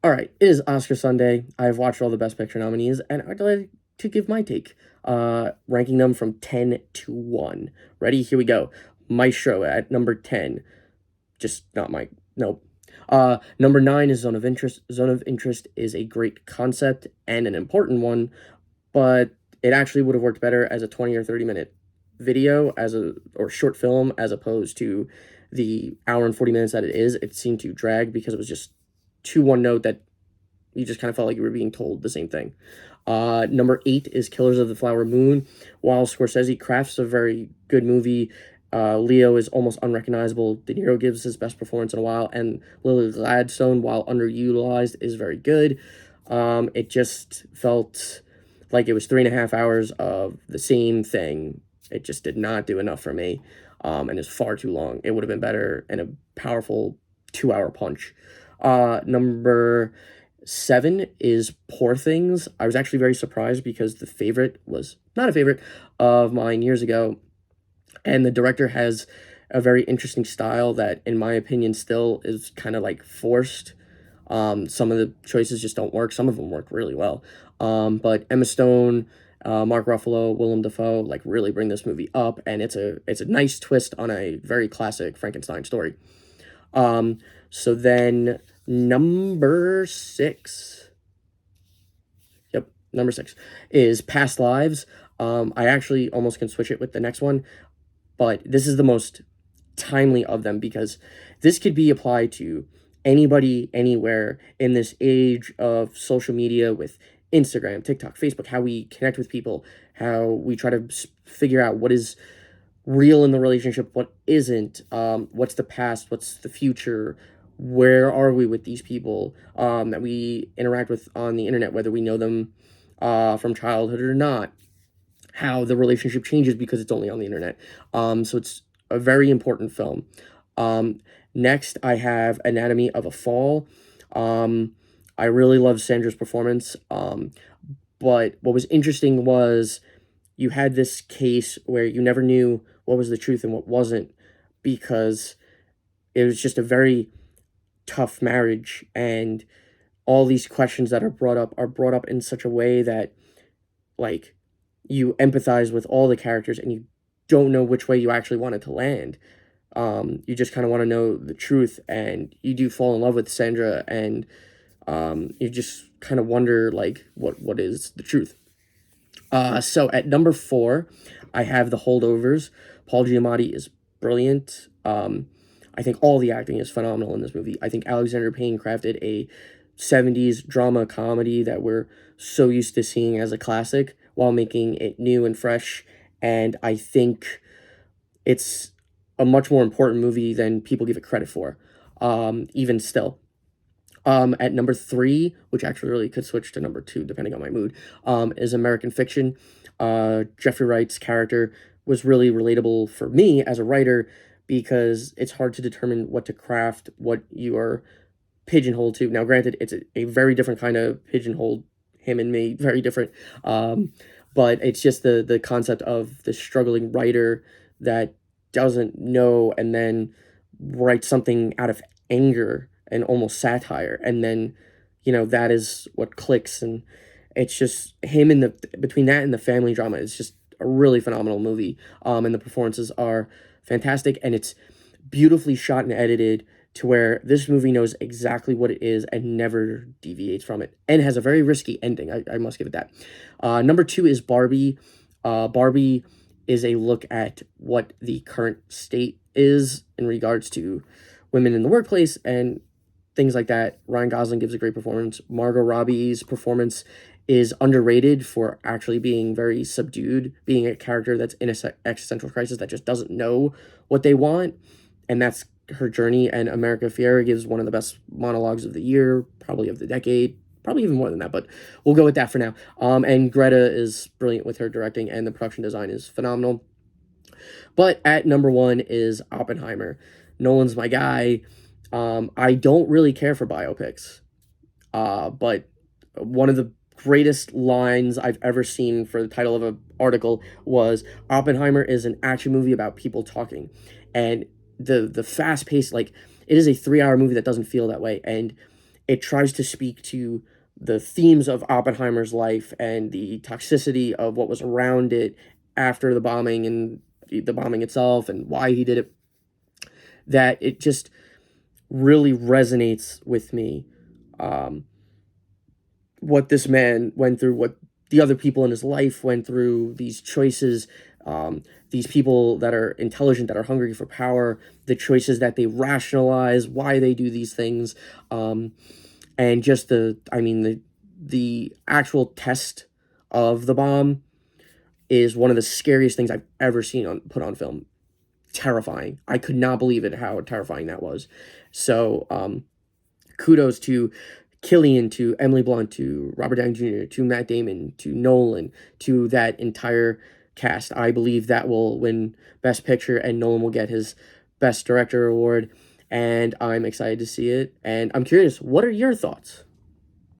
All right, it is Oscar Sunday. I've watched all the Best Picture nominees, and I'd like to give my take, ranking them from 10 to 1. Ready? Here we go. Maestro at number 10. Just not my. Nope. Number 9 is Zone of Interest. Zone of Interest is a great concept and an important one, but it actually would have worked better as a 20 or 30-minute video or short film as opposed to the hour and 40 minutes that it is. It seemed to drag because it was just too one note that you just kind of felt like you were being told the same thing. Number 8 is Killers of the Flower Moon. While Scorsese crafts a very good movie, Leo is almost unrecognizable. De Niro gives his best performance in a while, and Lily Gladstone, while underutilized, is very good. It just felt like it was 3.5 hours of the same thing. It just did not do enough for me, and is far too long. It would have been better in a powerful 2-hour punch. Number 7 is Poor Things. I was actually very surprised because the favorite was not a favorite of mine years ago, and the director has a very interesting style that, in my opinion, still is kind of like forced. Some of the choices just don't work. Some of them work really well. But Emma Stone, Mark Ruffalo, Willem Dafoe, like really bring this movie up, and it's a nice twist on a very classic Frankenstein story. So then number 6. Yep, number 6 is Past Lives. I actually almost can switch it with the next one, but this is the most timely of them because this could be applied to anybody, anywhere in this age of social media with Instagram, TikTok, Facebook, how we connect with people, how we try to figure out what is real in the relationship, what isn't, what's the past, what's the future, where are we with these people that we interact with on the internet, whether we know them from childhood or not, how the relationship changes because it's only on the internet. So it's a very important film. Next, I have Anatomy of a Fall. I really love Sandra's performance. But what was interesting was you had this case where you never knew what was the truth and what wasn't because it was just a very tough marriage, and all these questions that are brought up in such a way that like you empathize with all the characters and you don't know which way you actually want it to land. You just kind of want to know the truth, and you do fall in love with Sandra, and you just kind of wonder like what is the truth. So at number 4, I have The Holdovers. Paul Giamatti is brilliant. I think all the acting is phenomenal in this movie. I think Alexander Payne crafted a 70s drama comedy that we're so used to seeing as a classic while making it new and fresh. And I think it's a much more important movie than people give it credit for, even still. At number 3, which actually really could switch to number 2 depending on my mood, is American Fiction. Jeffrey Wright's character was really relatable for me as a writer because it's hard to determine what to craft, what you are pigeonholed to. Now, granted, it's a very different kind of pigeonhole, him and me, very different. But it's just the concept of the struggling writer that doesn't know and then writes something out of anger and almost satire, and then that is what clicks, and it's just him in the between that and the family drama. It's just a really phenomenal movie, and the performances are fantastic, and it's beautifully shot and edited to where this movie knows exactly what it is and never deviates from it, and has a very risky ending. I must give it that. Number 2 is Barbie. Barbie is a look at what the current state is in regards to women in the workplace and things like that. Ryan Gosling gives a great performance. Margot Robbie's performance is underrated for actually being very subdued, being a character that's in a existential crisis that just doesn't know what they want, and that's her journey. And America Ferrera gives one of the best monologues of the year, probably of the decade, probably even more than that, but we'll go with that for now. And Greta is brilliant with her directing, and the production design is phenomenal. But at number 1 is Oppenheimer. Nolan's my guy. I don't really care for biopics, but one of the greatest lines I've ever seen for the title of an article was Oppenheimer is an action movie about people talking, and the fast pace, like, it is a 3-hour movie that doesn't feel that way, and it tries to speak to the themes of Oppenheimer's life and the toxicity of what was around it after the bombing and the bombing itself and why he did it, that it just really resonates with me. What this man went through, what the other people in his life went through, these choices, these people that are intelligent, that are hungry for power, the choices that they rationalize, why they do these things, and just the actual test of the bomb is one of the scariest things I've ever seen put on film. Terrifying. I could not believe it, how terrifying that was. So, kudos to Killian, to Emily Blunt, to Robert Downey Jr., to Matt Damon, to Nolan, to that entire cast. I believe that will win Best Picture, and Nolan will get his Best Director award, and I'm excited to see it. And I'm curious, what are your thoughts?